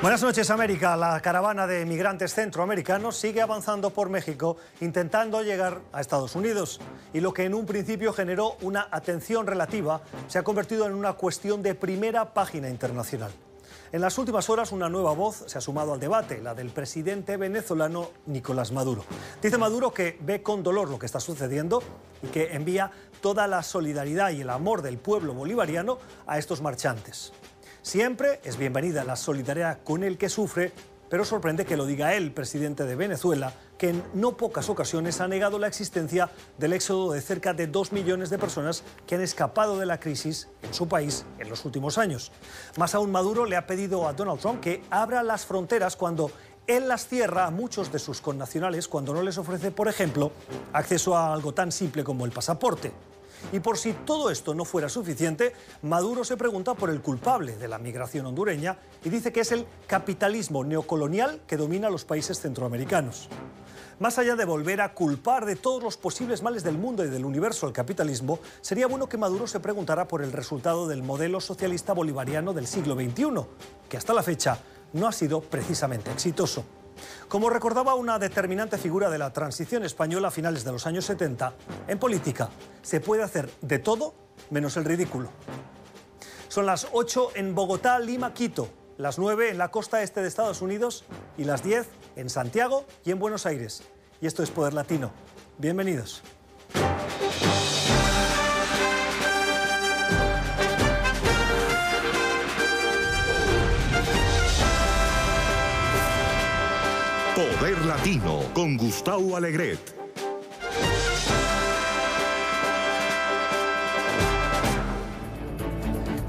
Buenas noches, América. La caravana de migrantes centroamericanos sigue avanzando por México, intentando llegar a Estados Unidos. Y lo que en un principio generó una atención relativa se ha convertido en una cuestión de primera página internacional. En las últimas horas, una nueva voz se ha sumado al debate, la del presidente venezolano Nicolás Maduro. Dice Maduro que ve con dolor lo que está sucediendo y que envía toda la solidaridad y el amor del pueblo bolivariano a estos marchantes. Siempre es bienvenida la solidaridad con el que sufre, pero sorprende que lo diga él, presidente de Venezuela, que en no pocas ocasiones ha negado la existencia del éxodo de cerca de 2 millones de personas que han escapado de la crisis en su país en los últimos años. Más aún, Maduro le ha pedido a Donald Trump que abra las fronteras cuando él las cierra a muchos de sus connacionales, cuando no les ofrece, por ejemplo, acceso a algo tan simple como el pasaporte. Y por si todo esto no fuera suficiente, Maduro se pregunta por el culpable de la migración hondureña y dice que es el capitalismo neocolonial que domina los países centroamericanos. Más allá de volver a culpar de todos los posibles males del mundo y del universo al capitalismo, sería bueno que Maduro se preguntara por el resultado del modelo socialista bolivariano del siglo XXI, que hasta la fecha no ha sido precisamente exitoso. Como recordaba una determinante figura de la transición española a finales de los años 70, en política se puede hacer de todo menos el ridículo. Son las 8 en Bogotá, Lima, Quito, las 9 en la costa este de Estados Unidos y las 10 en Santiago y en Buenos Aires. Y esto es Poder Latino. Bienvenidos. Poder Latino con Gustavo Alegret.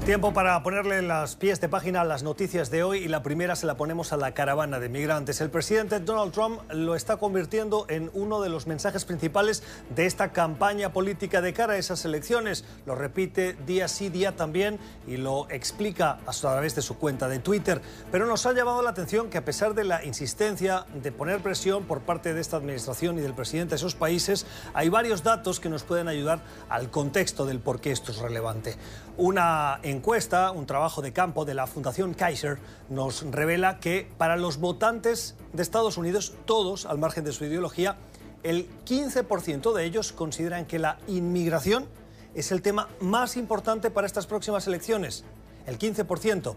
Tiempo para ponerle en los pies de página a las noticias de hoy y la primera se la ponemos a la caravana de migrantes. El presidente Donald Trump lo está convirtiendo en uno de los mensajes principales de esta campaña política de cara a esas elecciones. Lo repite día sí, día también y lo explica a través de su cuenta de Twitter. Pero nos ha llamado la atención que a pesar de la insistencia de poner presión por parte de esta administración y del presidente de esos países, hay varios datos que nos pueden ayudar al contexto del por qué esto es relevante. Una encuesta, un trabajo de campo de la Fundación Kaiser, nos revela que para los votantes de Estados Unidos, todos, al margen de su ideología, el 15% de ellos consideran que la inmigración es el tema más importante para estas próximas elecciones. El 15%.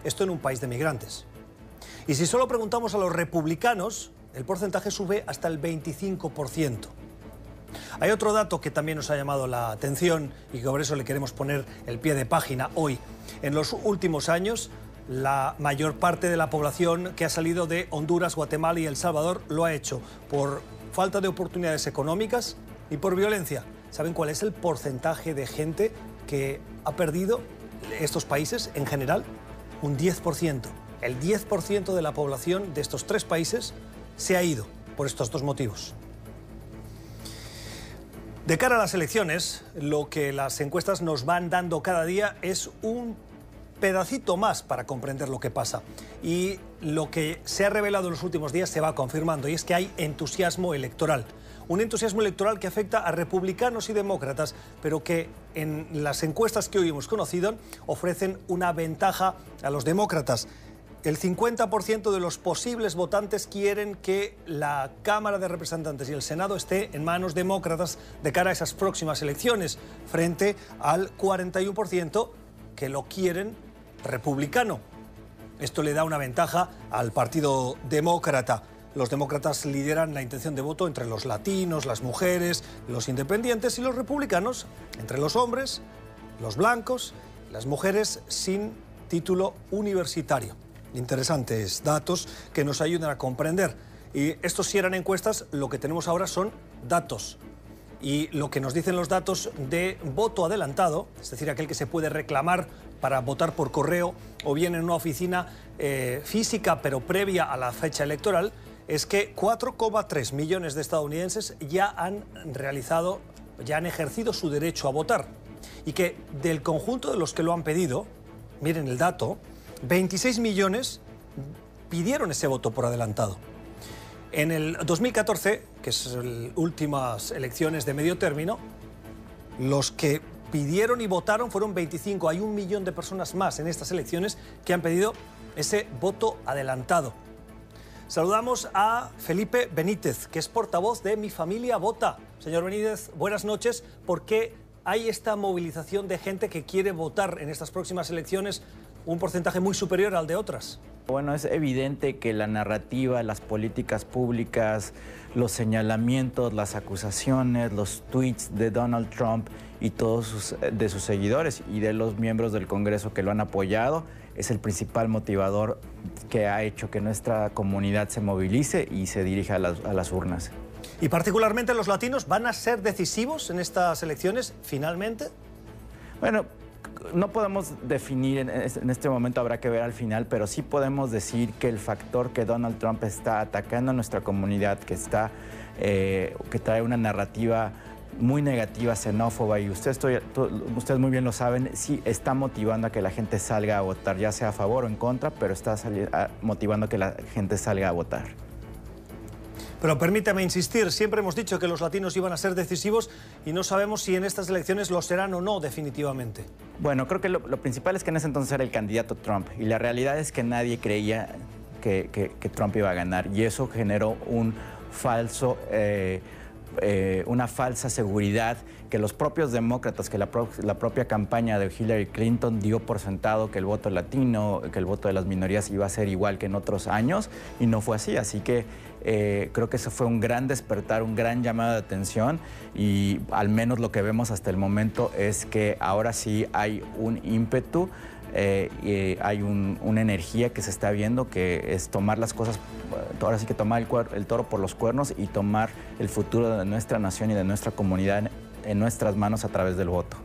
Esto en un país de migrantes. Y si solo preguntamos a los republicanos, el porcentaje sube hasta el 25%. Hay otro dato que también nos ha llamado la atención y que por eso le queremos poner el pie de página hoy. En los últimos años, la mayor parte de la población que ha salido de Honduras, Guatemala y El Salvador lo ha hecho por falta de oportunidades económicas y por violencia. ¿Saben cuál es el porcentaje de gente que ha perdido estos países en general? Un 10%. El 10% de la población de estos tres países se ha ido por estos dos motivos. De cara a las elecciones, lo que las encuestas nos van dando cada día es un pedacito más para comprender lo que pasa. Y lo que se ha revelado en los últimos días se va confirmando, y es que hay entusiasmo electoral. Un entusiasmo electoral que afecta a republicanos y demócratas, pero que en las encuestas que hoy hemos conocido ofrecen una ventaja a los demócratas. El 50% de los posibles votantes quieren que la Cámara de Representantes y el Senado esté en manos demócratas de cara a esas próximas elecciones, frente al 41% que lo quieren republicano. Esto le da una ventaja al Partido Demócrata. Los demócratas lideran la intención de voto entre los latinos, las mujeres, los independientes y los republicanos, entre los hombres, los blancos, las mujeres sin título universitario. Interesantes datos que nos ayudan a comprender. Y estos sí eran encuestas, lo que tenemos ahora son datos. Y lo que nos dicen los datos de voto adelantado, es decir, aquel que se puede reclamar para votar por correo o bien en una oficina física pero previa a la fecha electoral, es que 4,3 millones de estadounidenses ya han ejercido su derecho a votar. Y que del conjunto de los que lo han pedido, miren el dato, 26 millones pidieron ese voto por adelantado. En el 2014, que son las últimas elecciones de medio término, los que pidieron y votaron fueron 25. Hay 1 millón de personas más en estas elecciones que han pedido ese voto adelantado. Saludamos a Felipe Benítez, que es portavoz de Mi Familia Vota. Señor Benítez, buenas noches. ¿Por qué hay esta movilización de gente que quiere votar en estas próximas elecciones, un porcentaje muy superior al de otras? Bueno, es evidente que la narrativa, las políticas públicas, los señalamientos, las acusaciones, los tweets de Donald Trump y todos de sus seguidores y de los miembros del Congreso que lo han apoyado es el principal motivador que ha hecho que nuestra comunidad se movilice y se dirija a las urnas. ¿Y particularmente los latinos van a ser decisivos en estas elecciones, finalmente? Bueno, no podemos definir en este momento, habrá que ver al final, pero sí podemos decir que el factor que Donald Trump está atacando a nuestra comunidad, que trae una narrativa muy negativa, xenófoba, y ustedes muy bien lo saben, sí está motivando a que la gente salga a votar, ya sea a favor o en contra, pero está motivando a que la gente salga a votar. Pero permítame insistir, siempre hemos dicho que los latinos iban a ser decisivos y no sabemos si en estas elecciones lo serán o no definitivamente. Bueno, creo que lo principal es que en ese entonces era el candidato Trump y la realidad es que nadie creía que Trump iba a ganar y eso generó una falsa seguridad que los propios demócratas, que la propia campaña de Hillary Clinton dio por sentado que el voto latino, que el voto de las minorías iba a ser igual que en otros años y no fue así. Así que creo que eso fue un gran despertar, un gran llamado de atención y al menos lo que vemos hasta el momento es que ahora sí hay un ímpetu. Hay una energía que se está viendo que es tomar las cosas, ahora sí que tomar el toro por los cuernos y tomar el futuro de nuestra nación y de nuestra comunidad en nuestras manos a través del voto.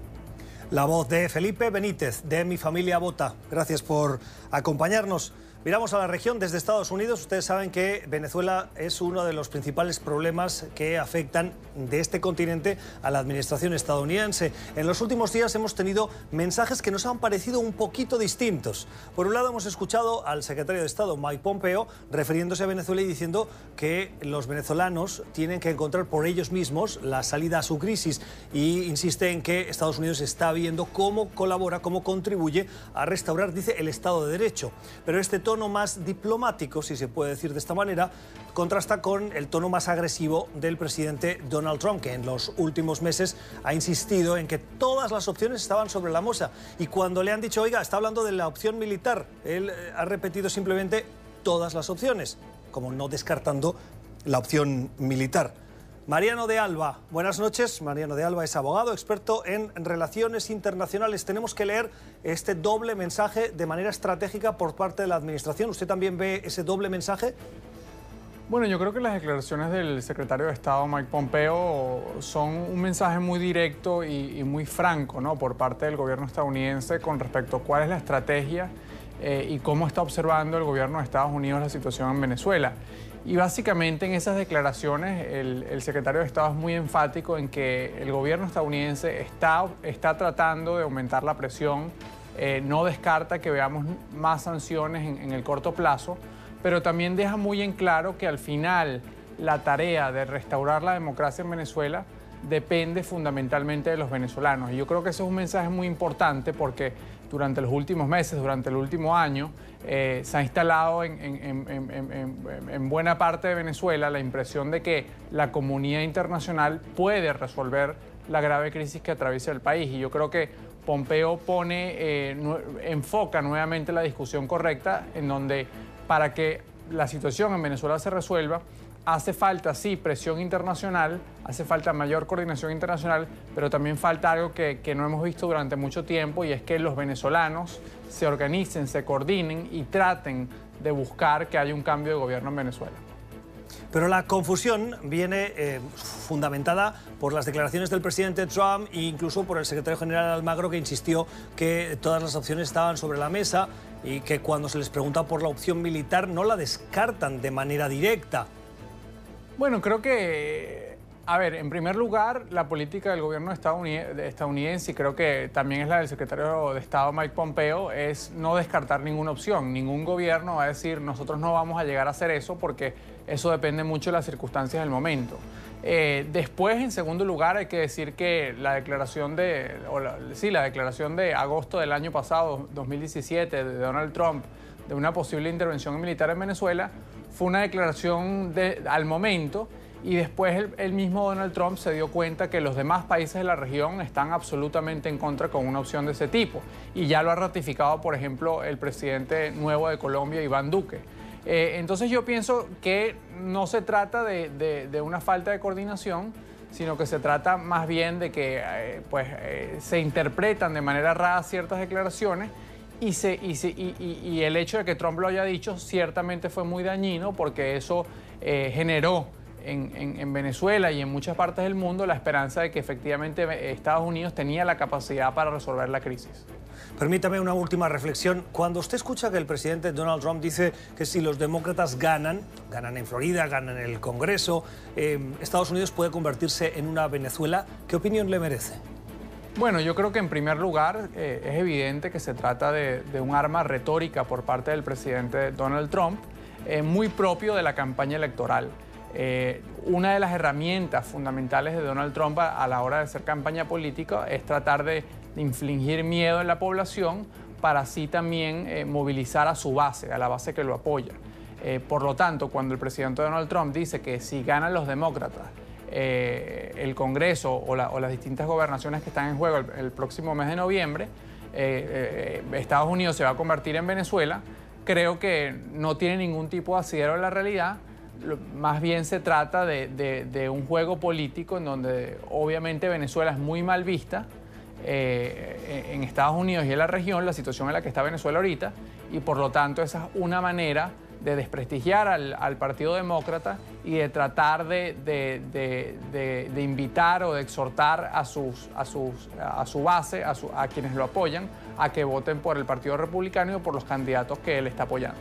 La voz de Felipe Benítez, de Mi Familia Vota. Gracias por acompañarnos. Miramos a la región desde Estados Unidos. Ustedes saben que Venezuela es uno de los principales problemas que afectan de este continente a la administración estadounidense. En los últimos días hemos tenido mensajes que nos han parecido un poquito distintos. Por un lado hemos escuchado al secretario de Estado, Mike Pompeo, refiriéndose a Venezuela y diciendo que los venezolanos tienen que encontrar por ellos mismos la salida a su crisis y insiste en que Estados Unidos está viendo cómo colabora, cómo contribuye a restaurar, dice, el Estado de Derecho. Pero este tono más diplomático, si se puede decir de esta manera, contrasta con el tono más agresivo del presidente Donald Trump, que en los últimos meses ha insistido en que todas las opciones estaban sobre la mesa. Y cuando le han dicho, oiga, está hablando de la opción militar, él ha repetido simplemente todas las opciones, como no descartando la opción militar. Mariano de Alba, buenas noches. Mariano de Alba es abogado, experto en relaciones internacionales. Tenemos que leer este doble mensaje de manera estratégica por parte de la administración. ¿Usted también ve ese doble mensaje? Bueno, yo creo que las declaraciones del secretario de Estado, Mike Pompeo, son un mensaje muy directo y muy franco, ¿no?, por parte del gobierno estadounidense con respecto a cuál es la estrategia y cómo está observando el gobierno de Estados Unidos la situación en Venezuela. Y básicamente en esas declaraciones el secretario de Estado es muy enfático en que el gobierno estadounidense está tratando de aumentar la presión, no descarta que veamos más sanciones en el corto plazo, pero también deja muy en claro que al final la tarea de restaurar la democracia en Venezuela depende fundamentalmente de los venezolanos. Y yo creo que ese es un mensaje muy importante porque durante los últimos meses, durante el último año, se ha instalado en buena parte de Venezuela la impresión de que la comunidad internacional puede resolver la grave crisis que atraviesa el país. Y yo creo que Pompeo enfoca nuevamente la discusión correcta en donde para que la situación en Venezuela se resuelva, hace falta, sí, presión internacional, hace falta mayor coordinación internacional, pero también falta algo que no hemos visto durante mucho tiempo y es que los venezolanos se organicen, se coordinen y traten de buscar que haya un cambio de gobierno en Venezuela. Pero la confusión viene fundamentada por las declaraciones del presidente Trump e incluso por el secretario general Almagro, que insistió que todas las opciones estaban sobre la mesa y que cuando se les pregunta por la opción militar no la descartan de manera directa. Bueno, creo que, a ver, en primer lugar, la política del gobierno estadounidense, y creo que también es la del secretario de Estado Mike Pompeo, es no descartar ninguna opción. Ningún gobierno va a decir, nosotros no vamos a llegar a hacer eso porque eso depende mucho de las circunstancias del momento. Después, en segundo lugar, hay que decir que la declaración la declaración de agosto del año pasado, 2017, de Donald Trump, de una posible intervención militar en Venezuela, fue una declaración al momento, y después el mismo Donald Trump se dio cuenta que los demás países de la región están absolutamente en contra con una opción de ese tipo. Y ya lo ha ratificado, por ejemplo, el presidente nuevo de Colombia, Iván Duque. Entonces yo pienso que no se trata de una falta de coordinación, sino que se trata más bien de que se interpretan de manera errada ciertas declaraciones y el hecho de que Trump lo haya dicho ciertamente fue muy dañino, porque eso generó en Venezuela y en muchas partes del mundo la esperanza de que efectivamente Estados Unidos tenía la capacidad para resolver la crisis. Permítame una última reflexión. Cuando usted escucha que el presidente Donald Trump dice que si los demócratas ganan en Florida, ganan en el Congreso, Estados Unidos puede convertirse en una Venezuela, ¿qué opinión le merece? Bueno, yo creo que en primer lugar es evidente que se trata de un arma retórica por parte del presidente Donald Trump, muy propio de la campaña electoral. Una de las herramientas fundamentales de Donald Trump a la hora de hacer campaña política es tratar de infligir miedo en la población para así también movilizar a su base, a la base que lo apoya. Por lo tanto, cuando el presidente Donald Trump dice que si ganan los demócratas el Congreso o las distintas gobernaciones que están en juego el próximo mes de noviembre, Estados Unidos se va a convertir en Venezuela, creo que no tiene ningún tipo de asidero en la realidad. Más bien se trata de un juego político en donde obviamente Venezuela es muy mal vista en Estados Unidos y en la región, la situación en la que está Venezuela ahorita, y por lo tanto esa es una manera de desprestigiar al Partido Demócrata y de tratar de invitar o de exhortar a su base, a quienes lo apoyan, a que voten por el Partido Republicano y por los candidatos que él está apoyando.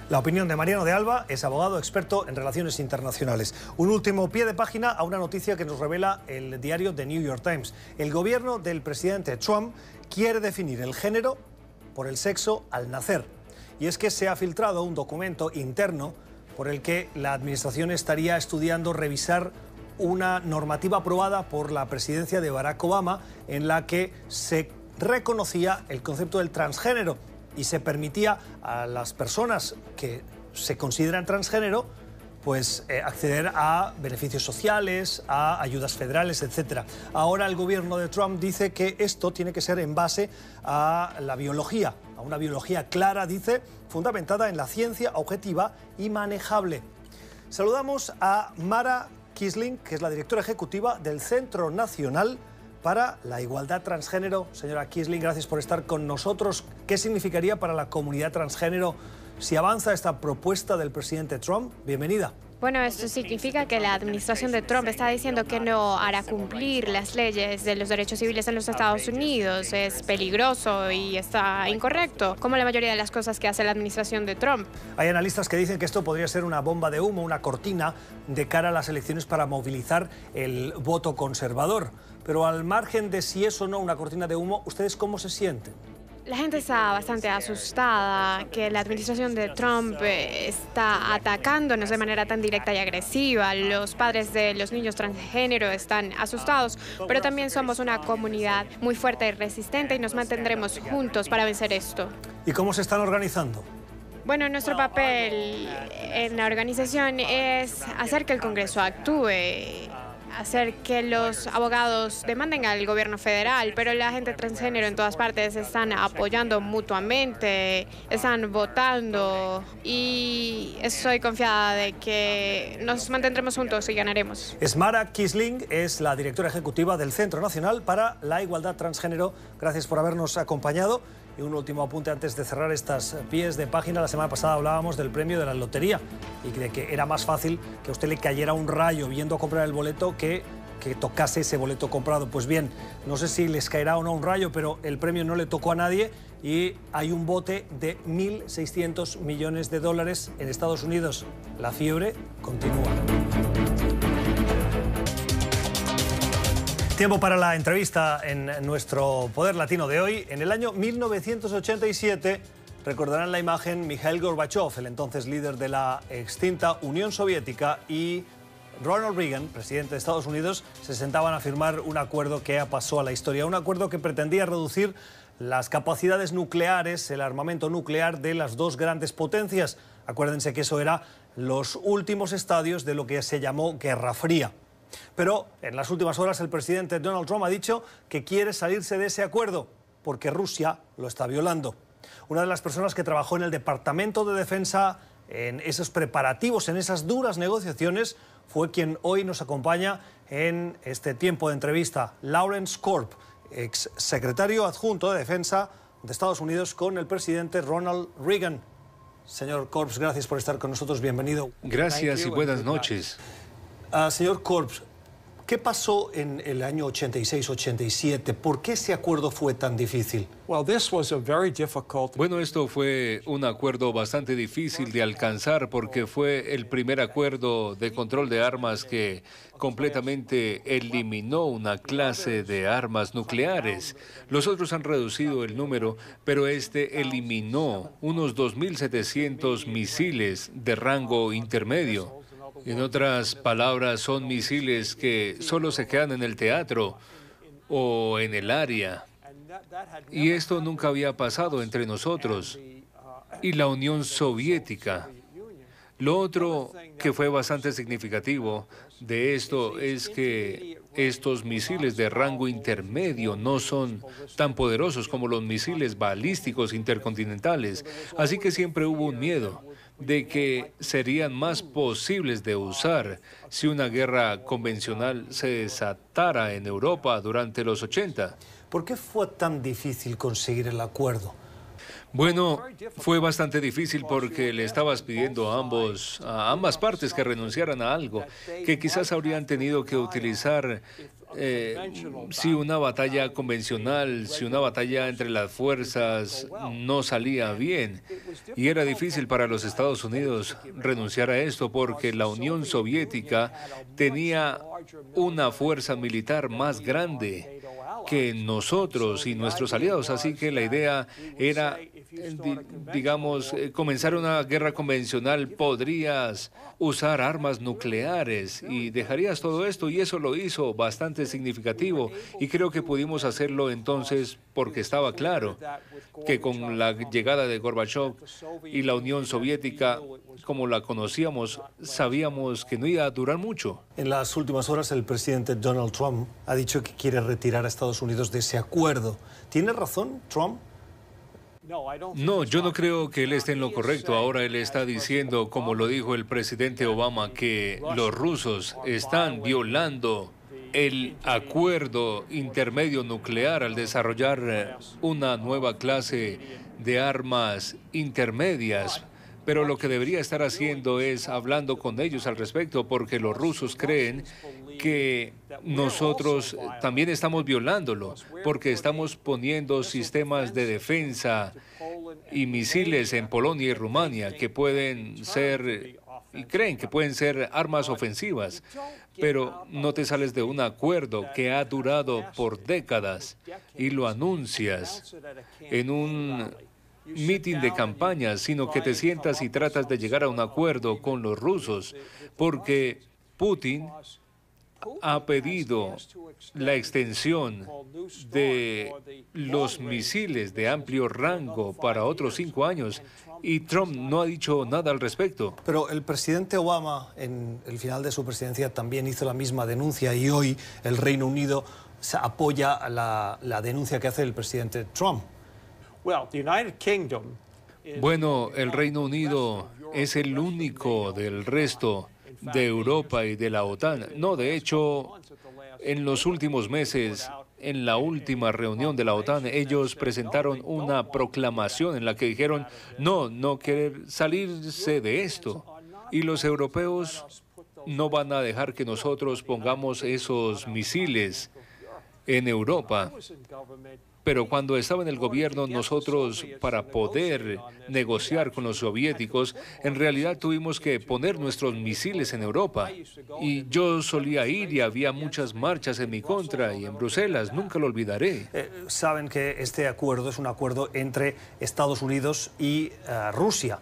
La opinión de Mariano de Alba es abogado experto en relaciones internacionales. Un último pie de página a una noticia que nos revela el diario The New York Times. El gobierno del presidente Trump quiere definir el género por el sexo al nacer. Y es que se ha filtrado un documento interno por el que la administración estaría estudiando revisar una normativa aprobada por la presidencia de Barack Obama en la que se reconocía el concepto del transgénero y se permitía a las personas que se consideran transgénero pues acceder a beneficios sociales, a ayudas federales, etc. Ahora el gobierno de Trump dice que esto tiene que ser en base a la biología, a una biología clara, dice, fundamentada en la ciencia objetiva y manejable. Saludamos a Mara Quisling, que es la directora ejecutiva del Centro Nacional para la Igualdad Transgénero. Señora Quisling, gracias por estar con nosotros. ¿Qué significaría para la comunidad transgénero si avanza esta propuesta del presidente Trump? Bienvenida. Bueno, esto significa que la administración de Trump está diciendo que no hará cumplir las leyes de los derechos civiles en los Estados Unidos. Es peligroso y está incorrecto, como la mayoría de las cosas que hace la administración de Trump. Hay analistas que dicen que esto podría ser una bomba de humo, una cortina de cara a las elecciones para movilizar el voto conservador. Pero al margen de si es o no una cortina de humo, ¿ustedes cómo se sienten? La gente está bastante asustada que la administración de Trump está atacándonos de manera tan directa y agresiva. Los padres de los niños transgénero están asustados, pero también somos una comunidad muy fuerte y resistente y nos mantendremos juntos para vencer esto. ¿Y cómo se están organizando? Bueno, nuestro papel en la organización es hacer que el Congreso actúe, hacer que los abogados demanden al gobierno federal, pero la gente transgénero en todas partes están apoyando mutuamente, están votando y estoy confiada de que nos mantendremos juntos y ganaremos. Mara Quisling es la directora ejecutiva del Centro Nacional para la Igualdad Transgénero. Gracias por habernos acompañado. Y un último apunte antes de cerrar estas pies de página. La semana pasada hablábamos del premio de la lotería y de que era más fácil que a usted le cayera un rayo viendo comprar el boleto que tocase ese boleto comprado. Pues bien, no sé si les caerá o no un rayo, pero el premio no le tocó a nadie y hay un bote de 1.600 millones de dólares en Estados Unidos. La fiebre continúa. Tiempo para la entrevista en nuestro Poder Latino de hoy. En el año 1987, recordarán la imagen, Mikhail Gorbachev, el entonces líder de la extinta Unión Soviética, y Ronald Reagan, presidente de Estados Unidos, se sentaban a firmar un acuerdo que pasó a la historia. Un acuerdo que pretendía reducir las capacidades nucleares, el armamento nuclear de las dos grandes potencias. Acuérdense que eso era los últimos estadios de lo que se llamó Guerra Fría. Pero en las últimas horas el presidente Donald Trump ha dicho que quiere salirse de ese acuerdo porque Rusia lo está violando. Una de las personas que trabajó en el Departamento de Defensa en esos preparativos, en esas duras negociaciones, fue quien hoy nos acompaña en este tiempo de entrevista, Lawrence Korb, ex secretario adjunto de Defensa de Estados Unidos con el presidente Ronald Reagan. Señor Korb, gracias por estar con nosotros, bienvenido. Gracias y buenas noches. Señor Korb, ¿qué pasó en el año 86-87? ¿Por qué ese acuerdo fue tan difícil? Bueno, esto fue un acuerdo bastante difícil de alcanzar porque fue el primer acuerdo de control de armas que completamente eliminó una clase de armas nucleares. Los otros han reducido el número, pero este eliminó unos 2.700 misiles de rango intermedio. En otras palabras, son misiles que solo se quedan en el teatro o en el área. Y esto nunca había pasado entre nosotros y la Unión Soviética. Lo otro que fue bastante significativo de esto es que estos misiles de rango intermedio no son tan poderosos como los misiles balísticos intercontinentales. Así que siempre hubo un miedo de que serían más posibles de usar si una guerra convencional se desatara en Europa durante los 80. ¿Por qué fue tan difícil conseguir el acuerdo? Bueno, fue bastante difícil porque le estabas pidiendo a ambas partes que renunciaran a algo que quizás habrían tenido que utilizar si una batalla convencional, si una batalla entre las fuerzas no salía bien. Y era difícil para los Estados Unidos renunciar a esto porque la Unión Soviética tenía una fuerza militar más grande que nosotros y nuestros aliados. Así que la idea era, digamos, comenzar una guerra convencional, podrías usar armas nucleares y dejarías todo esto, y eso lo hizo bastante significativo, y creo que pudimos hacerlo entonces porque estaba claro que con la llegada de Gorbachev y la Unión Soviética, como la conocíamos, sabíamos que no iba a durar mucho. En las últimas horas el presidente Donald Trump ha dicho que quiere retirar a Estados Unidos de ese acuerdo. ¿Tiene razón Trump? No, yo no creo que él esté en lo correcto. Ahora él está diciendo, como lo dijo el presidente Obama, que los rusos están violando el acuerdo intermedio nuclear al desarrollar una nueva clase de armas intermedias. Pero lo que debería estar haciendo es hablando con ellos al respecto, porque los rusos creen que nosotros también estamos violándolo, porque estamos poniendo sistemas de defensa y misiles en Polonia y Rumania que pueden ser, y creen que pueden ser armas ofensivas. Pero no te sales de un acuerdo que ha durado por décadas y lo anuncias en un mitin de campaña, sino que te sientas y tratas de llegar a un acuerdo con los rusos, porque Putin ha pedido la extensión de los misiles de amplio rango para otros 5 años y Trump no ha dicho nada al respecto. Pero el presidente Obama, en el final de su presidencia, también hizo la misma denuncia y hoy el Reino Unido apoya la denuncia que hace el presidente Trump. Bueno, el Reino Unido es el único del resto de Europa y de la OTAN. No, de hecho, en los últimos meses, en la última reunión de la OTAN, ellos presentaron una proclamación en la que dijeron no querer salirse de esto. Y los europeos no van a dejar que nosotros pongamos esos misiles en Europa. Pero cuando estaba en el gobierno, nosotros, para poder negociar con los soviéticos, en realidad tuvimos que poner nuestros misiles en Europa. Y yo solía ir y había muchas marchas en mi contra y en Bruselas, nunca lo olvidaré. Saben que este acuerdo es un acuerdo entre Estados Unidos y Rusia.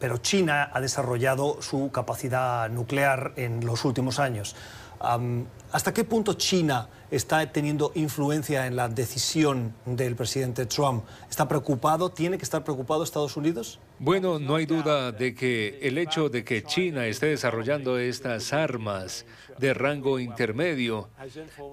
Pero China ha desarrollado su capacidad nuclear en los últimos años. ¿Hasta qué punto China está teniendo influencia en la decisión del presidente Trump? ¿Está preocupado? ¿Tiene que estar preocupado Estados Unidos? Bueno, no hay duda de que el hecho de que China esté desarrollando estas armas de rango intermedio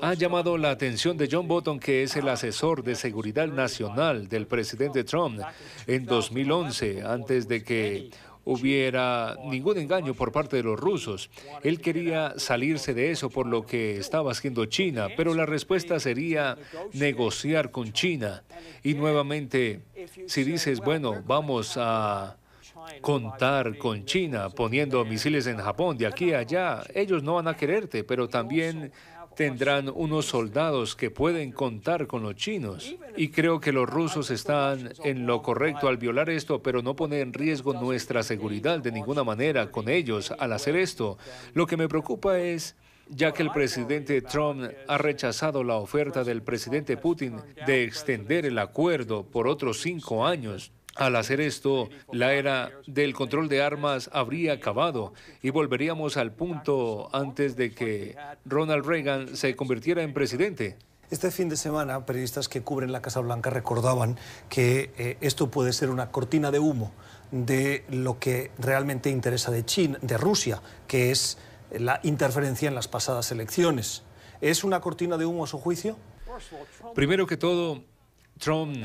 ha llamado la atención de John Bolton, que es el asesor de seguridad nacional del presidente Trump en 2011, antes de que hubiera ningún engaño por parte de los rusos. Él quería salirse de eso por lo que estaba haciendo China, pero la respuesta sería negociar con China. Y nuevamente, si dices, bueno, vamos a contar con China poniendo misiles en Japón de aquí a allá, ellos no van a quererte, pero también tendrán unos soldados que pueden contar con los chinos. Y creo que los rusos están en lo correcto al violar esto, pero no pone en riesgo nuestra seguridad de ninguna manera con ellos al hacer esto. Lo que me preocupa es, ya que el presidente Trump ha rechazado la oferta del presidente Putin de extender el acuerdo por otros 5 años, al hacer esto, la era del control de armas habría acabado y volveríamos al punto antes de que Ronald Reagan se convirtiera en presidente. Este fin de semana, periodistas que cubren la Casa Blanca recordaban que esto puede ser una cortina de humo de lo que realmente interesa de China, de Rusia, que es la interferencia en las pasadas elecciones. ¿Es una cortina de humo a su juicio? Primero que todo, Trump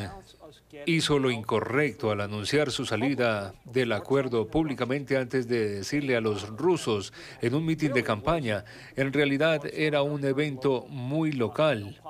hizo lo incorrecto al anunciar su salida del acuerdo públicamente antes de decirle a los rusos en un mitin de campaña. En realidad era un evento muy local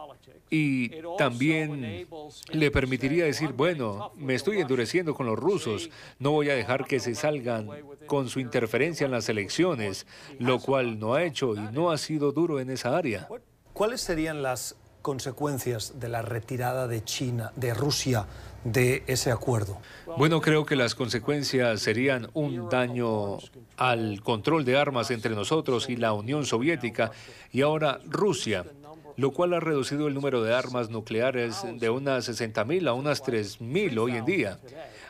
y también le permitiría decir, bueno, me estoy endureciendo con los rusos, no voy a dejar que se salgan con su interferencia en las elecciones, lo cual no ha hecho y no ha sido duro en esa área. ¿Cuáles serían las consecuencias de la retirada de China, de Rusia, de ese acuerdo? Bueno, creo que las consecuencias serían un daño al control de armas entre nosotros y la Unión Soviética y ahora Rusia, lo cual ha reducido el número de armas nucleares de unas 60.000 a unas 3.000 hoy en día.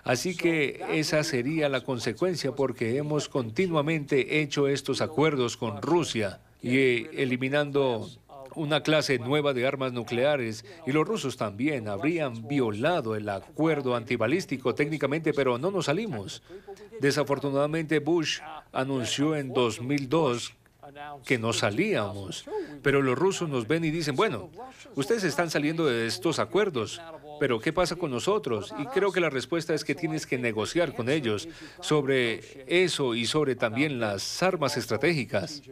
Así que esa sería la consecuencia porque hemos continuamente hecho estos acuerdos con Rusia y eliminando una clase nueva de armas nucleares, y los rusos también habrían violado el acuerdo antibalístico técnicamente, pero no nos salimos. Desafortunadamente, Bush anunció en 2002 que no salíamos, pero los rusos nos ven y dicen, bueno, ustedes están saliendo de estos acuerdos, pero ¿qué pasa con nosotros? Y creo que la respuesta es que tienes que negociar con ellos sobre eso y sobre también las armas estratégicas.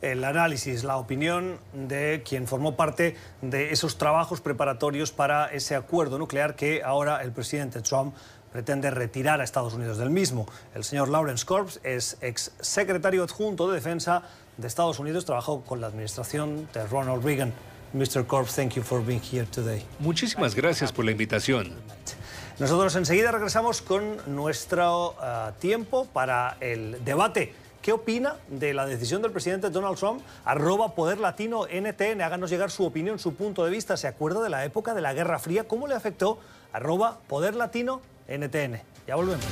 El análisis, la opinión de quien formó parte de esos trabajos preparatorios para ese acuerdo nuclear que ahora el presidente Trump pretende retirar a Estados Unidos del mismo. El señor Lawrence Korb es exsecretario adjunto de Defensa de Estados Unidos, trabajó con la administración de Ronald Reagan. Mr. Korb, thank you for being here today. Muchísimas gracias por la invitación. Nosotros enseguida regresamos con nuestro tiempo para el debate. ¿Qué opina de la decisión del presidente Donald Trump? @PoderLatinoNTN. Háganos llegar su opinión, su punto de vista. ¿Se acuerda de la época de la Guerra Fría? ¿Cómo le afectó? @PoderLatinoNTN. Ya volvemos.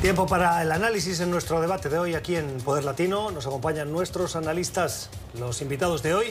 Tiempo para el análisis en nuestro debate de hoy aquí en Poder Latino. Nos acompañan nuestros analistas, los invitados de hoy,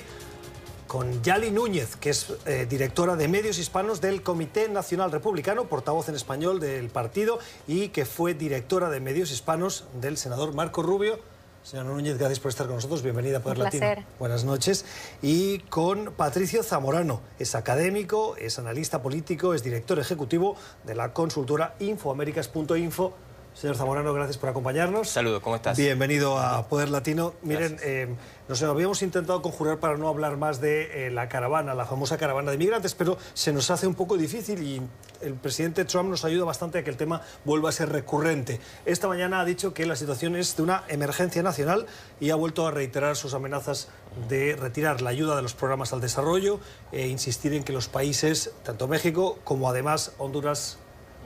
con Yali Núñez, que es directora de Medios Hispanos del Comité Nacional Republicano, portavoz en español del partido, y que fue directora de Medios Hispanos del senador Marco Rubio. Señora Núñez, gracias por estar con nosotros. Bienvenida a Poder Latino. Buenas noches. Y con Patricio Zamorano, es académico, es analista político, es director ejecutivo de la consultora Infoaméricas.info. Señor Zamorano, gracias por acompañarnos. Saludos, ¿cómo estás? Bienvenido a Poder Latino. Miren, nos habíamos intentado conjurar para no hablar más de la caravana, la famosa caravana de migrantes, pero se nos hace un poco difícil y el presidente Trump nos ayuda bastante a que el tema vuelva a ser recurrente. Esta mañana ha dicho que la situación es de una emergencia nacional y ha vuelto a reiterar sus amenazas de retirar la ayuda de los programas al desarrollo e insistir en que los países, tanto México como además Honduras,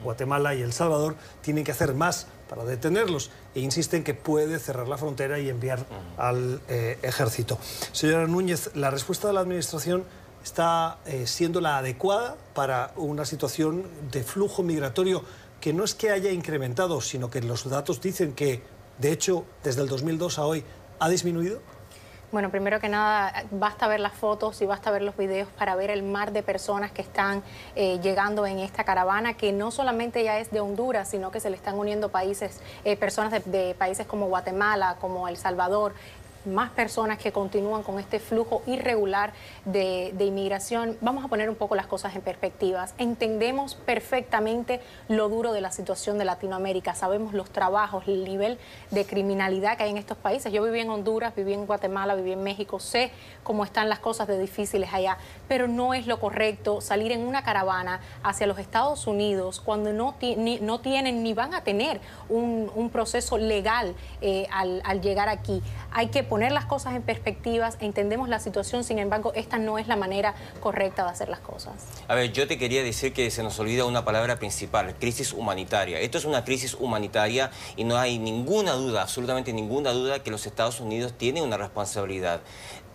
Guatemala y El Salvador, tienen que hacer más para detenerlos e insisten que puede cerrar la frontera y enviar al ejército. Señora Núñez, ¿la respuesta de la Administración está siendo la adecuada para una situación de flujo migratorio que no es que haya incrementado, sino que los datos dicen que De hecho, desde el 2002 a hoy, ¿ha disminuido? Bueno, primero que nada, basta ver las fotos y basta ver los videos para ver el mar de personas que están llegando en esta caravana, que no solamente ya es de Honduras, sino que se le están uniendo personas de países como Guatemala, como El Salvador, más personas que continúan con este flujo irregular de inmigración. Vamos a poner un poco las cosas en perspectivas. Entendemos perfectamente lo duro de la situación de Latinoamérica, sabemos los trabajos, el nivel de criminalidad que hay en estos países. Yo viví en Honduras, viví en Guatemala, viví en México, sé cómo están las cosas de difíciles allá, pero no es lo correcto salir en una caravana hacia los Estados Unidos cuando no tienen ni van a tener un proceso legal al llegar aquí. Hay que poner las cosas en perspectivas, entendemos la situación, sin embargo, esta no es la manera correcta de hacer las cosas. A ver, yo te quería decir que se nos olvida una palabra principal, crisis humanitaria. Esto es una crisis humanitaria y no hay ninguna duda, absolutamente ninguna duda, que los Estados Unidos tienen una responsabilidad.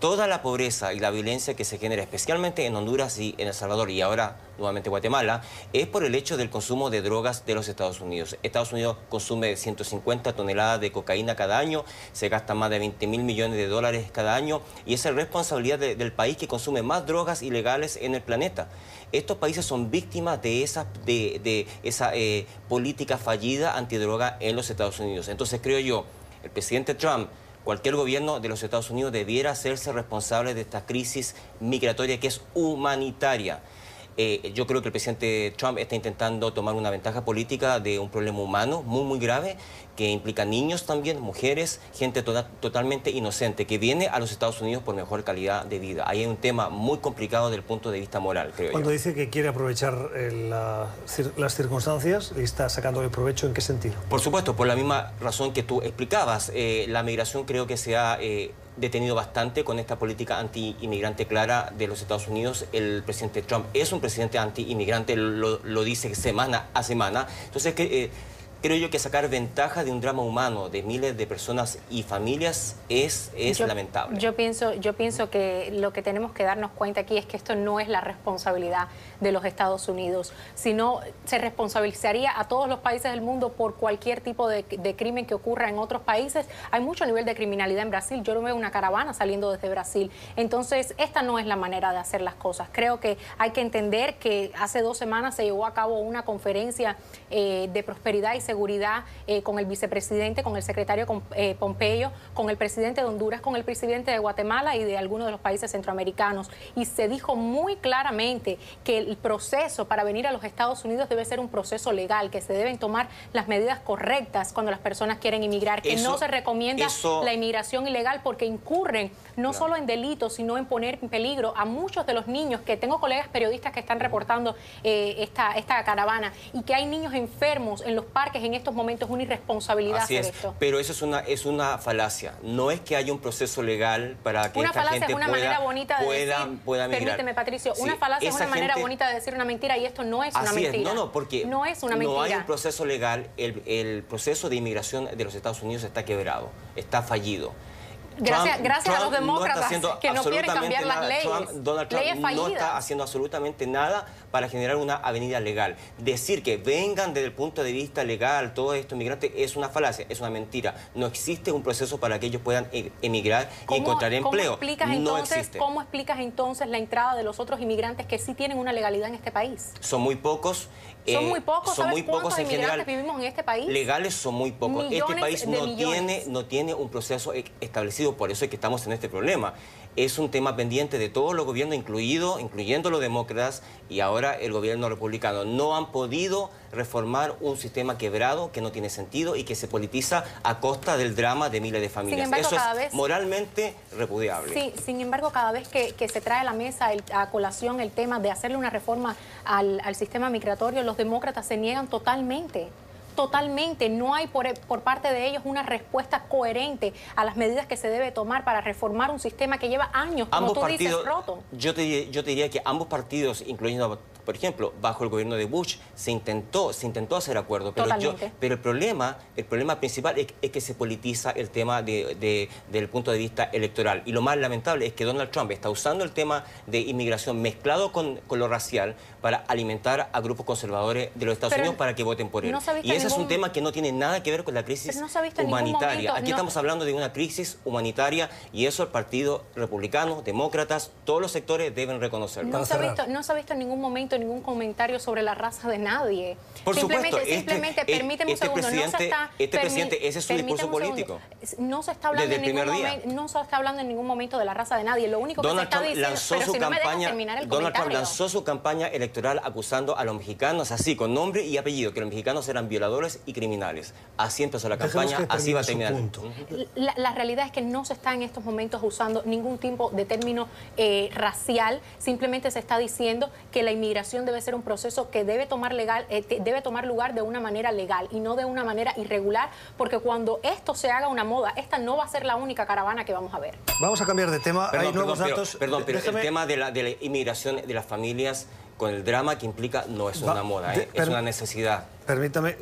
Toda la pobreza y la violencia que se genera, especialmente en Honduras y en El Salvador y ahora nuevamente Guatemala, es por el hecho del consumo de drogas de los Estados Unidos. Estados Unidos consume 150 toneladas de cocaína cada año, se gasta más de 20.000 millones de dólares cada año y esa es responsabilidad del país que consume más drogas ilegales en el planeta. Estos países son víctimas de esa política fallida antidroga en los Estados Unidos. Entonces creo yo, el presidente Trump, cualquier gobierno de los Estados Unidos debiera hacerse responsable de esta crisis migratoria que es humanitaria. Yo creo que el presidente Trump está intentando tomar una ventaja política de un problema humano muy, muy grave que implica niños también, mujeres, gente totalmente inocente que viene a los Estados Unidos por mejor calidad de vida. Ahí hay un tema muy complicado desde el punto de vista moral, creo yo. Cuando dice que quiere aprovechar las circunstancias, ¿está sacándole provecho en qué sentido? Por supuesto, por la misma razón que tú explicabas. La migración creo que se ha detenido bastante con esta política anti-inmigrante clara de los Estados Unidos. El presidente Trump es un presidente anti-inmigrante, lo dice semana a semana. Entonces, creo yo que sacar ventaja de un drama humano de miles de personas y familias es lamentable. Yo pienso que lo que tenemos que darnos cuenta aquí es que esto no es la responsabilidad de los Estados Unidos, sino se responsabilizaría a todos los países del mundo por cualquier tipo de crimen que ocurra en otros países. Hay mucho nivel de criminalidad en Brasil. Yo no veo una caravana saliendo desde Brasil. Entonces, esta no es la manera de hacer las cosas. Creo que hay que entender que hace 2 semanas se llevó a cabo una conferencia de prosperidad y seguridad con el vicepresidente, con el secretario Pompeo, con el presidente de Honduras, con el presidente de Guatemala y de algunos de los países centroamericanos. Y se dijo muy claramente que el proceso para venir a los Estados Unidos debe ser un proceso legal, que se deben tomar las medidas correctas cuando las personas quieren inmigrar, que no se recomienda la inmigración ilegal porque incurren no solo en delitos, sino en poner en peligro a muchos de los niños, que tengo colegas periodistas que están reportando esta caravana, y que hay niños enfermos en los parques en estos momentos. Una irresponsabilidad hacer esto. Pero eso es una falacia. No es que haya un proceso legal para que esta gente pueda migrar. Permíteme, Patricio, una falacia es una manera bonita de decir una mentira, y esto no es una mentira. Porque no es una mentira. No hay un proceso legal. El proceso de inmigración de los Estados Unidos está quebrado, está fallido. Gracias a los demócratas que no quieren cambiar las leyes. Donald Trump no está haciendo absolutamente nada para generar una avenida legal. Decir que vengan desde el punto de vista legal todos estos migrantes es una falacia, es una mentira. No existe un proceso para que ellos puedan emigrar y encontrar empleo. ¿Cómo explicas entonces la entrada de los otros inmigrantes que sí tienen una legalidad en este país? Son muy pocos. Son muy pocos. Son muy pocos en general. Vivimos en este país? Legales son muy pocos. Este país no tiene un proceso establecido, por eso es que estamos en este problema. Es un tema pendiente de todos los gobiernos, incluyendo los demócratas y ahora el gobierno republicano. No han podido reformar un sistema quebrado que no tiene sentido y que se politiza a costa del drama de miles de familias. Sin embargo, eso es moralmente repudiable. Sí, sin embargo, cada vez que se trae a la mesa a colación el tema de hacerle una reforma al sistema migratorio, los demócratas se niegan totalmente. Totalmente, no hay por parte de ellos una respuesta coherente a las medidas que se debe tomar para reformar un sistema que lleva años, como tú dices, roto. Yo te diría que ambos partidos, incluyendo Por ejemplo, bajo el gobierno de Bush se intentó hacer acuerdos, pero el problema principal es que se politiza el tema del punto de vista electoral. Y lo más lamentable es que Donald Trump está usando el tema de inmigración mezclado con lo racial para alimentar a grupos conservadores de los Estados Unidos para que voten por él. Y ese es un tema que no tiene nada que ver con la crisis humanitaria. Aquí estamos hablando de una crisis humanitaria y eso el Partido Republicano, Demócratas, todos los sectores deben reconocerlo. No se ha visto en ningún momento ningún comentario sobre la raza de nadie. Por supuesto, simplemente permíteme un segundo. Presidente, ese es su discurso político. No se está hablando en ningún momento de la raza de nadie. Lo único que se está diciendo, Donald Trump lanzó su campaña electoral acusando a los mexicanos así, con nombre y apellido, que los mexicanos eran violadores y criminales. Así empezó la campaña, así va a terminar. La realidad es que no se está en estos momentos usando ningún tipo de término racial. Simplemente se está diciendo que la inmigración debe ser un proceso que debe tomar lugar de una manera legal y no de una manera irregular, porque cuando esto se haga una moda, esta no va a ser la única caravana que vamos a ver. Vamos a cambiar de tema. Hay nuevos datos. Pero el tema de la inmigración de las familias con el drama que implica no es una moda, es una necesidad. Permítame,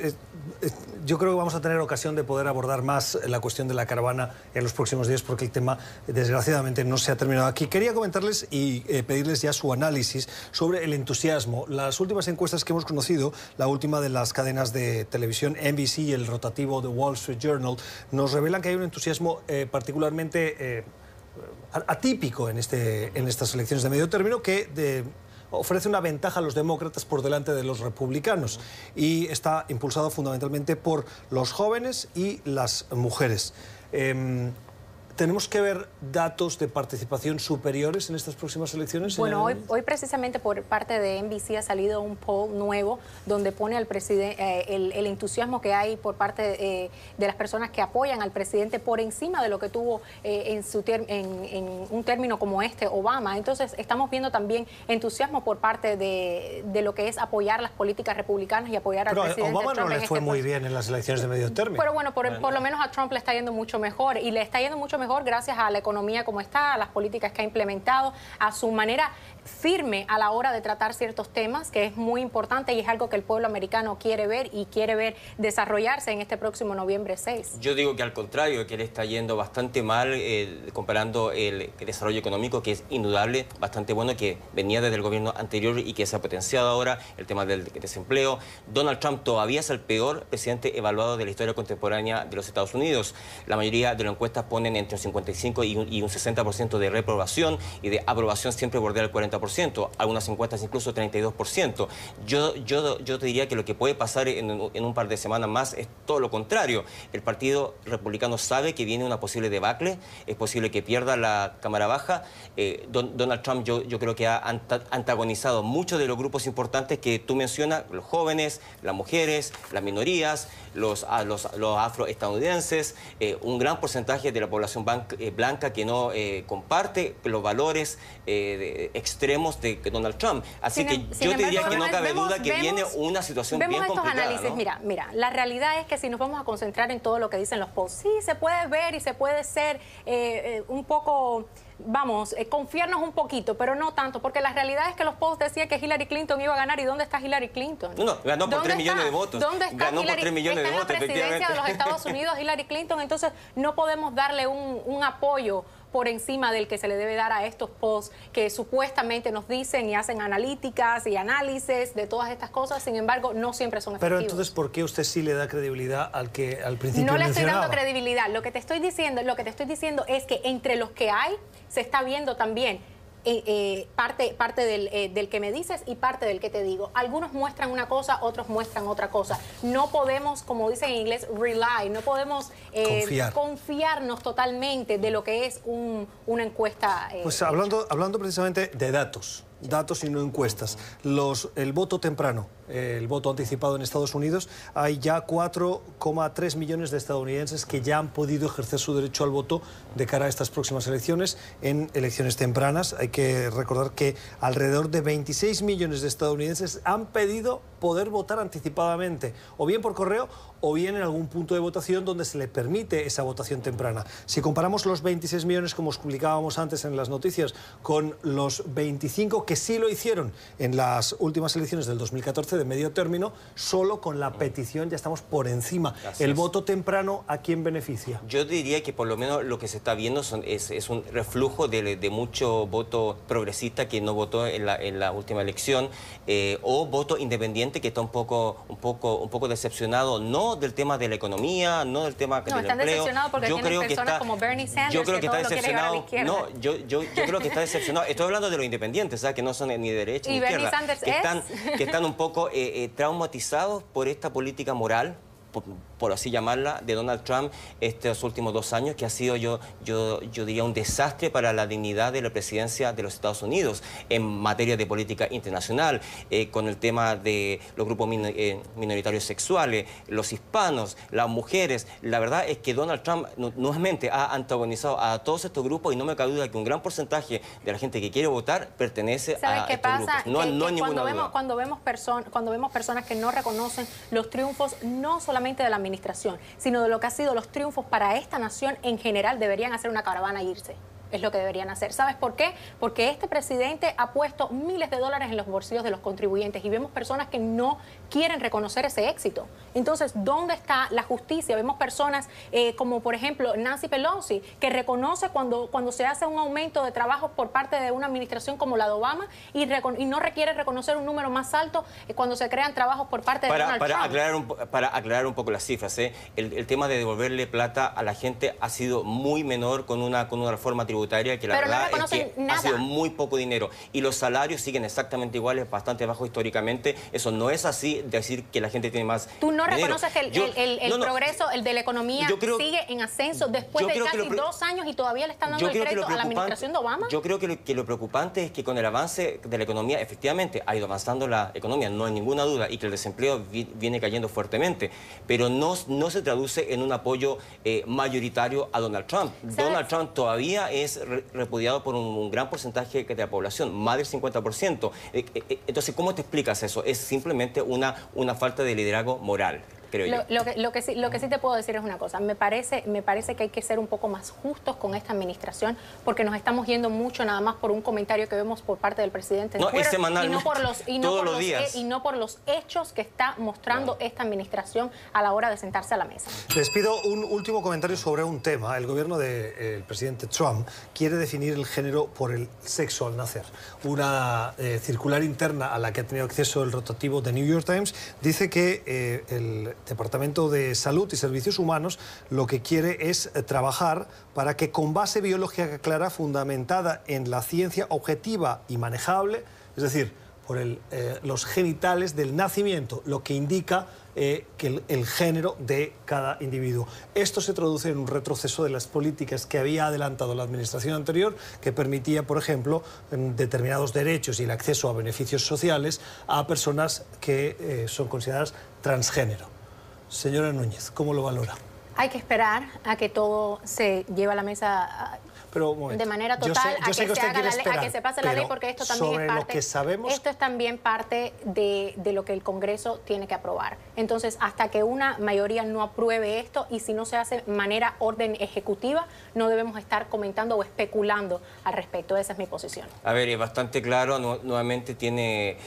yo creo que vamos a tener ocasión de poder abordar más la cuestión de la caravana en los próximos días porque el tema, desgraciadamente, no se ha terminado aquí. Quería comentarles y pedirles ya su análisis sobre el entusiasmo. Las últimas encuestas que hemos conocido, la última de las cadenas de televisión NBC y el rotativo The Wall Street Journal, nos revelan que hay un entusiasmo particularmente atípico en estas elecciones de medio término que ofrece una ventaja a los demócratas por delante de los republicanos y está impulsado fundamentalmente por los jóvenes y las mujeres. ¿Tenemos que ver datos de participación superiores en estas próximas elecciones? Bueno, hoy precisamente por parte de NBC ha salido un poll nuevo donde pone al presidente el entusiasmo que hay por parte de las personas que apoyan al presidente por encima de lo que tuvo en un término como Obama. Entonces estamos viendo también entusiasmo por parte de lo que es apoyar las políticas republicanas y apoyar al presidente Trump. Obama no le fue muy bien en las elecciones de medio término. Pero bueno, por lo menos a Trump le está yendo mucho mejor y le está yendo mucho mejor gracias a la economía como está, a las políticas que ha implementado, a su manera firme a la hora de tratar ciertos temas, que es muy importante y es algo que el pueblo americano quiere ver y quiere ver desarrollarse en este próximo noviembre 6. Yo digo que al contrario, que le está yendo bastante mal comparando el desarrollo económico, que es indudable, bastante bueno, que venía desde el gobierno anterior y que se ha potenciado ahora, el tema del desempleo. Donald Trump todavía es el peor presidente evaluado de la historia contemporánea de los Estados Unidos. La mayoría de las encuestas ponen entre un 55 y un 60% de reprobación y de aprobación siempre bordea el 40%. Algunas encuestas incluso 32%. Yo te diría que lo que puede pasar en un par de semanas más es todo lo contrario. El Partido Republicano sabe que viene una posible debacle, es posible que pierda la Cámara Baja. Donald Trump yo creo que ha antagonizado muchos de los grupos importantes que tú mencionas, los jóvenes, las mujeres, las minorías, los afroestadounidenses, un gran porcentaje de la población blanca que no comparte los valores extremos de Donald Trump. Así que yo te diría que no cabe duda que viene una situación bien complicada. Vemos estos análisis. ¿No? Mira, la realidad es que si nos vamos a concentrar en todo lo que dicen los polls, sí, se puede ver y se puede ser un poco... confiarnos un poquito, pero no tanto, porque la realidad es que los polls decían que Hillary Clinton iba a ganar. ¿Y dónde está Hillary Clinton? No, ganó por 3 millones de votos. ¿Dónde está ganó Hillary? Por 3 millones de votos, está en la presidencia de los Estados Unidos, Hillary Clinton. Entonces, no podemos darle un apoyo por encima del que se le debe dar a estos polls que supuestamente nos dicen y hacen analíticas y análisis de todas estas cosas, sin embargo, no siempre son efectivos. Pero entonces, ¿por qué usted sí le da credibilidad al que al principio No le estoy mencionaba? dando credibilidad. Lo que te estoy diciendo es que entre los que hay se está viendo también parte del que me dices y parte del que te digo. Algunos muestran una cosa, otros muestran otra cosa. No podemos, como dicen en inglés, rely, no podemos confiarnos totalmente de lo que es una encuesta. Pues hablando precisamente de datos y no encuestas. El voto temprano, el voto anticipado en Estados Unidos, hay ya 4,3 millones de estadounidenses que ya han podido ejercer su derecho al voto de cara a estas próximas elecciones, en elecciones tempranas. Hay que recordar que alrededor de 26 millones de estadounidenses han pedido poder votar anticipadamente, o bien por correo o bien en algún punto de votación donde se le permite esa votación temprana. Si comparamos los 26 millones, como explicábamos antes en las noticias, con los 25 que sí lo hicieron en las últimas elecciones del 2014 de medio término, solo con la petición ya estamos por encima. ¿El voto temprano a quién beneficia? Yo diría que por lo menos lo que se está viendo es un reflujo de mucho voto progresista que no votó en la última elección, o voto independiente que está un poco decepcionado, no del tema de la economía, no del tema del empleo. Están decepcionados porque tienen personas como Bernie Sanders, yo creo que todo está decepcionado. Lo quiere llevar a la izquierda. Yo creo que está decepcionado. Estoy hablando de los independientes, ¿sabes? Que no son ni de derecha ni de izquierda. Bernie Sanders que están un poco traumatizados por esta política moral, por así llamarla, de Donald Trump estos últimos 2 años, que ha sido, yo diría, un desastre para la dignidad de la presidencia de los Estados Unidos en materia de política internacional, con el tema de los grupos minoritarios sexuales, los hispanos, las mujeres. La verdad es que Donald Trump nuevamente ha antagonizado a todos estos grupos, y no me cabe duda que un gran porcentaje de la gente que quiere votar pertenece a estos grupos. No hay ninguna duda. Cuando vemos personas que no reconocen los triunfos, no solamente de la administración, sino de lo que ha sido los triunfos para esta nación en general, deberían hacer una caravana e irse. Es lo que deberían hacer. ¿Sabes por qué? Porque este presidente ha puesto miles de dólares en los bolsillos de los contribuyentes y vemos personas que no quieren reconocer ese éxito. Entonces, ¿dónde está la justicia? Vemos personas como, por ejemplo, Nancy Pelosi, que reconoce cuando se hace un aumento de trabajos por parte de una administración como la de Obama y no requiere reconocer un número más alto cuando se crean trabajos por parte de Donald Trump. Para aclarar un poco las cifras, el tema de devolverle plata a la gente ha sido muy menor con una reforma tributaria que la verdad es que ha sido muy poco dinero, y los salarios siguen exactamente iguales, bastante bajos históricamente. Eso no es así, decir que la gente tiene más ¿Tú no dinero. reconoces que el progreso, el de la economía, sigue en ascenso después de casi 2 años y todavía le están dando el crédito a la administración de Obama? Yo creo que lo preocupante es que con el avance de la economía, efectivamente ha ido avanzando la economía, no hay ninguna duda, y que el desempleo viene cayendo fuertemente, pero no se traduce en un apoyo mayoritario a Donald Trump. Donald Trump todavía es repudiado por un gran porcentaje de la población, más del 50%. Entonces, ¿cómo te explicas eso? Es simplemente una falta de liderazgo moral. Lo que sí te puedo decir es una cosa. Me parece que hay que ser un poco más justos con esta administración, porque nos estamos yendo mucho nada más por un comentario que vemos por parte del presidente en Twitter, semanal, y no por los hechos que está mostrando esta administración a la hora de sentarse a la mesa. Les pido un último comentario sobre un tema. El gobierno del presidente Trump quiere definir el género por el sexo al nacer. Una circular interna a la que ha tenido acceso el rotativo de New York Times dice que el Departamento de Salud y Servicios Humanos lo que quiere es trabajar para que, con base biológica clara, fundamentada en la ciencia objetiva y manejable, es decir, por los genitales del nacimiento, lo que indica que el género de cada individuo. Esto se traduce en un retroceso de las políticas que había adelantado la administración anterior, que permitía, por ejemplo, determinados derechos y el acceso a beneficios sociales a personas que son consideradas transgénero. Señora Núñez, ¿cómo lo valora? Hay que esperar a que todo se lleve a la mesa de manera total, a que se pase la ley, porque esto también es parte, esto es también parte de lo que el Congreso tiene que aprobar. Entonces, hasta que una mayoría no apruebe esto, y si no se hace de manera orden ejecutiva, no debemos estar comentando o especulando al respecto. Esa es mi posición. A ver, es bastante claro, nuevamente tiene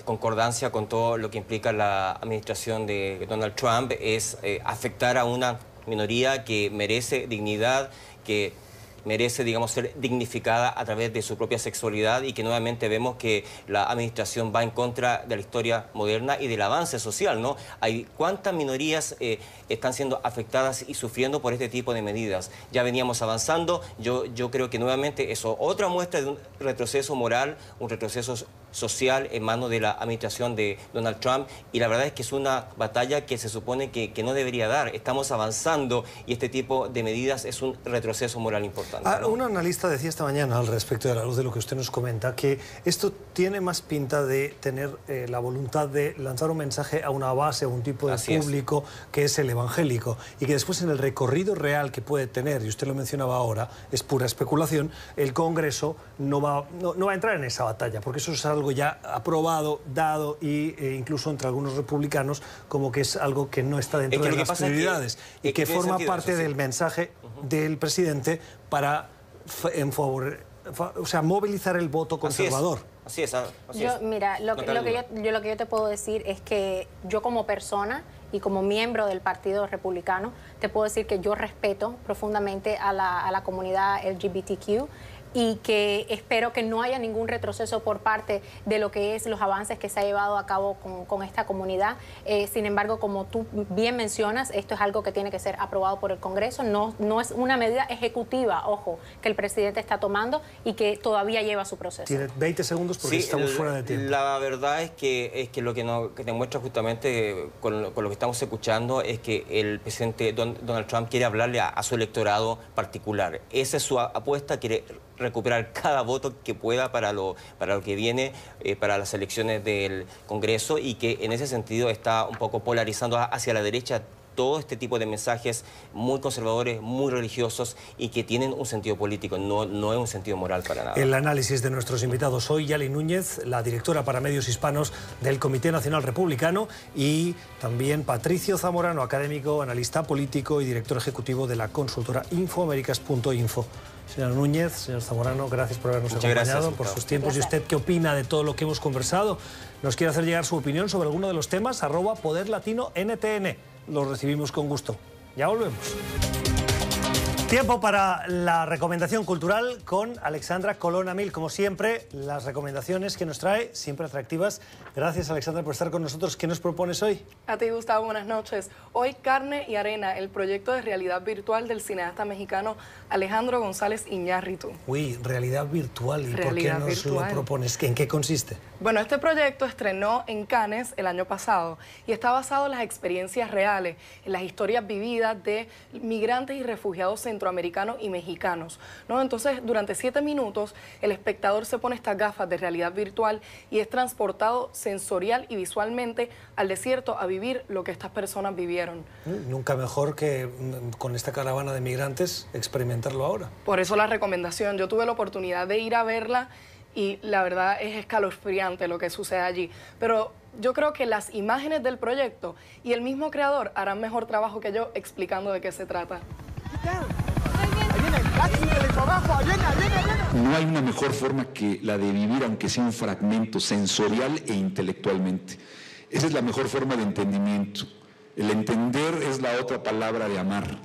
concordancia con todo lo que implica la administración de Donald Trump, es afectar a una minoría que merece dignidad, que merece, digamos, ser dignificada a través de su propia sexualidad, y que nuevamente vemos que la administración va en contra de la historia moderna y del avance social, ¿no? ¿Cuántas minorías están siendo afectadas y sufriendo por este tipo de medidas? Ya veníamos avanzando. Yo creo que nuevamente eso, otra muestra de un retroceso moral, un retroceso social en manos de la administración de Donald Trump, y la verdad es que es una batalla que se supone que no debería dar. Estamos avanzando y este tipo de medidas es un retroceso moral importante. ¿No? Un analista decía esta mañana, al respecto de la luz de lo que usted nos comenta, que esto tiene más pinta de tener la voluntad de lanzar un mensaje a una base, a un tipo de público que es el evangélico, y que después, en el recorrido real que puede tener, y usted lo mencionaba ahora, es pura especulación, el Congreso no va a entrar en esa batalla, porque eso es algo algo ya aprobado, dado, e incluso entre algunos republicanos, como que es algo que no está dentro de las prioridades y que forma parte del mensaje del presidente para movilizar el voto conservador. Así es. Mira, lo que yo te puedo decir es que yo como persona y como miembro del Partido Republicano, te puedo decir que yo respeto profundamente a la comunidad LGBTQ y que espero que no haya ningún retroceso por parte de lo que es los avances que se ha llevado a cabo con esta comunidad. Sin embargo, como tú bien mencionas, esto es algo que tiene que ser aprobado por el Congreso. No es una medida ejecutiva, ojo, que el presidente está tomando y que todavía lleva su proceso. Tiene 20 segundos porque estamos fuera de tiempo. La verdad es que lo que demuestra justamente con lo que estamos escuchando es que el presidente Donald Trump quiere hablarle a su electorado particular. Esa es su apuesta, quiere recuperar cada voto que pueda para lo que viene, para las elecciones del Congreso, y que en ese sentido está un poco polarizando hacia la derecha todo este tipo de mensajes muy conservadores, muy religiosos y que tienen un sentido político, no es un sentido moral para nada. El análisis de nuestros invitados hoy, Yali Núñez, la directora para medios hispanos del Comité Nacional Republicano, y también Patricio Zamorano, académico, analista político y director ejecutivo de la consultora Infoaméricas.info. Señor Núñez, señor Zamorano, gracias por habernos acompañado, por sus tiempos. ¿Y usted qué opina de todo lo que hemos conversado? ¿Nos quiere hacer llegar su opinión sobre alguno de los temas? @PoderLatinoNTN. Lo recibimos con gusto. Ya volvemos. Tiempo para la recomendación cultural con Alexandra Colón Amil. Como siempre, las recomendaciones que nos trae, siempre atractivas. Gracias, Alexandra, por estar con nosotros. ¿Qué nos propones hoy? A ti, Gustavo, buenas noches. Hoy, Carne y Arena, el proyecto de realidad virtual del cineasta mexicano Alejandro González Iñárritu. Uy, realidad virtual. ¿Y por qué nos lo propones? ¿En qué consiste? Bueno, este proyecto estrenó en Cannes el año pasado y está basado en las experiencias reales, en las historias vividas de migrantes y refugiados centroamericanos y mexicanos, ¿no? Entonces, durante 7 minutos, el espectador se pone estas gafas de realidad virtual y es transportado sensorial y visualmente al desierto a vivir lo que estas personas vivieron. Nunca mejor que con esta caravana de migrantes experimentarlo ahora. Por eso la recomendación. Yo tuve la oportunidad de ir a verla y la verdad es escalofriante lo que sucede allí. Pero yo creo que las imágenes del proyecto y el mismo creador harán mejor trabajo que yo explicando de qué se trata. No hay una mejor forma que la de vivir, aunque sea un fragmento sensorial e intelectualmente. Esa es la mejor forma de entendimiento. El entender es la otra palabra de amar.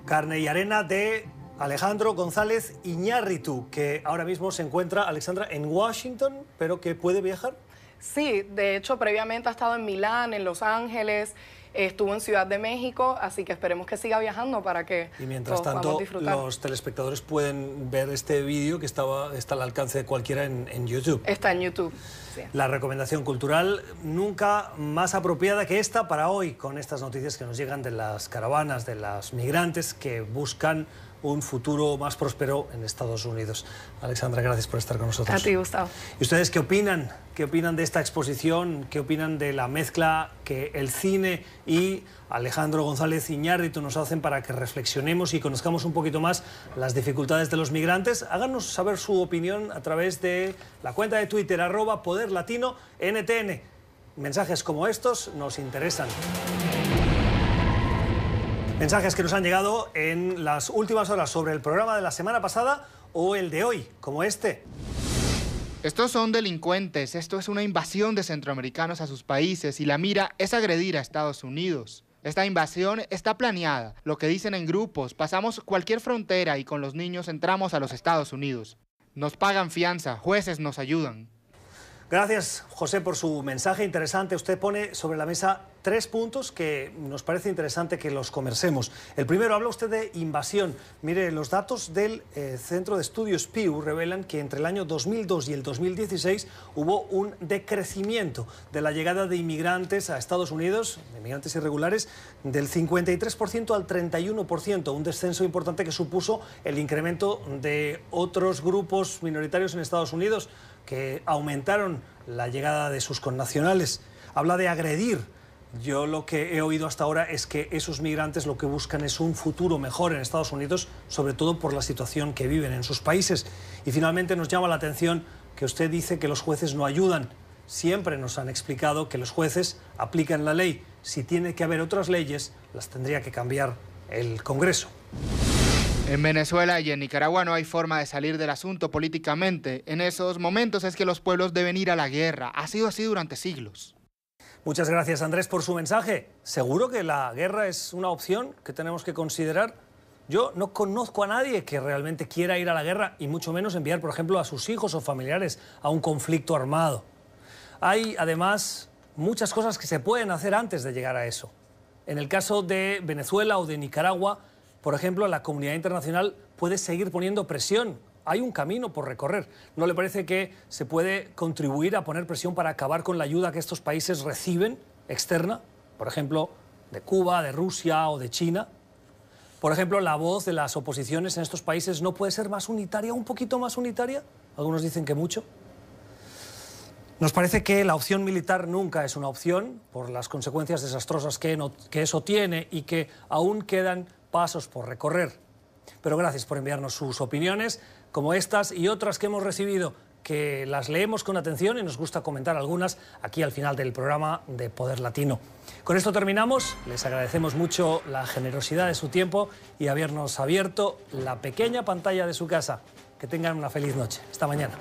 Carne y Arena de Alejandro González Iñárritu, que ahora mismo se encuentra, Alexandra, en Washington, pero que puede viajar. Sí, de hecho, previamente ha estado en Milán, en Los Ángeles, estuvo en Ciudad de México, así que esperemos que siga viajando para que y mientras tanto los telespectadores pueden ver este vídeo que está al alcance de cualquiera en YouTube. Está en YouTube, sí. La recomendación cultural nunca más apropiada que esta para hoy, con estas noticias que nos llegan de las caravanas, de los migrantes que buscan un futuro más próspero en Estados Unidos. Alexandra, gracias por estar con nosotros. A ti, Gustavo. ¿Y ustedes qué opinan? ¿Qué opinan de esta exposición? ¿Qué opinan de la mezcla que el cine y Alejandro González Iñárritu nos hacen para que reflexionemos y conozcamos un poquito más las dificultades de los migrantes? Háganos saber su opinión a través de la cuenta de Twitter, @PoderLatinoNTN. Mensajes como estos nos interesan. Mensajes que nos han llegado en las últimas horas sobre el programa de la semana pasada o el de hoy, como este. Estos son delincuentes, esto es una invasión de centroamericanos a sus países y la mira es agredir a Estados Unidos. Esta invasión está planeada, lo que dicen en grupos, pasamos cualquier frontera y con los niños entramos a los Estados Unidos. Nos pagan fianza, jueces nos ayudan. Gracias, José, por su mensaje interesante. Usted pone sobre la mesa 3 puntos que nos parece interesante que los conversemos. El primero, habla usted de invasión. Mire, los datos del Centro de Estudios Pew revelan que entre el año 2002 y el 2016 hubo un decrecimiento de la llegada de inmigrantes a Estados Unidos, de inmigrantes irregulares, del 53% al 31%, un descenso importante que supuso el incremento de otros grupos minoritarios en Estados Unidos que aumentaron la llegada de sus connacionales. Habla de agredir Yo lo que he oído hasta ahora es que esos migrantes lo que buscan es un futuro mejor en Estados Unidos, sobre todo por la situación que viven en sus países. Y finalmente nos llama la atención que usted dice que los jueces no ayudan. Siempre nos han explicado que los jueces aplican la ley. Si tiene que haber otras leyes, las tendría que cambiar el Congreso. En Venezuela y en Nicaragua no hay forma de salir del asunto políticamente. En esos momentos es que los pueblos deben ir a la guerra. Ha sido así durante siglos. Muchas gracias, Andrés, por su mensaje. ¿Seguro que la guerra es una opción que tenemos que considerar? Yo no conozco a nadie que realmente quiera ir a la guerra y mucho menos enviar, por ejemplo, a sus hijos o familiares a un conflicto armado. Hay, además, muchas cosas que se pueden hacer antes de llegar a eso. En el caso de Venezuela o de Nicaragua, por ejemplo, la comunidad internacional puede seguir poniendo presión. Hay un camino por recorrer. ¿No le parece que se puede contribuir a poner presión para acabar con la ayuda que estos países reciben externa? Por ejemplo, de Cuba, de Rusia o de China. Por ejemplo, la voz de las oposiciones en estos países no puede ser más unitaria, un poquito más unitaria. Algunos dicen que mucho. Nos parece que la opción militar nunca es una opción por las consecuencias desastrosas que eso tiene y que aún quedan pasos por recorrer. Pero gracias por enviarnos sus opiniones, como estas y otras que hemos recibido, que las leemos con atención y nos gusta comentar algunas aquí al final del programa de Poder Latino. Con esto terminamos. Les agradecemos mucho la generosidad de su tiempo y habernos abierto la pequeña pantalla de su casa. Que tengan una feliz noche. Hasta mañana.